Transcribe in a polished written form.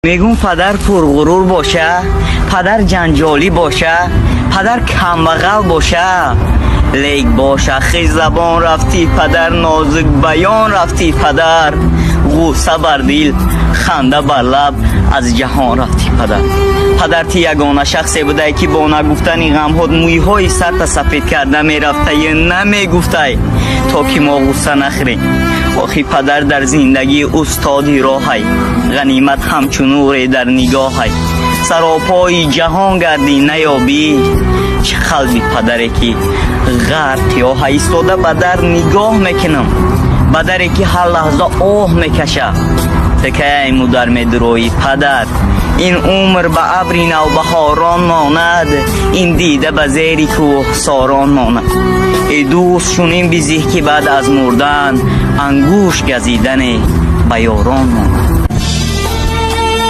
میگون پدر پرغرور باشه، پدر جنجالی باشه، پدر کمبغل باشه. لیک باشه خیز زبان رفتی پدر، نازک بیان رفتی پدر. غوسه بر دل خنده بر لب از جهان رفتی پدر. پدر تی یگانه شخصی بوده که با نگفتن غم ها موی های سر تا سفید کرده میرفته یا نمیگفته تا که ما غوسه نخوریم. آخی پدر در زندگی استادی راهی، غنیمت همچون نور در نگاهی. سراپای جهان گردی نیابی، چه قلبی پدری که غرق یا ایستاده به در نگاه میکنم، پدری که هر لحظه آه میکشه. تکه ای مادر میدروی پدر، این عمر به ابر نوبهاران ماند، این دیده به زیر کوه ساران ماند. ای دوست چنین بزی که بعد از مردن انگوش گزیدن به یاران ماند.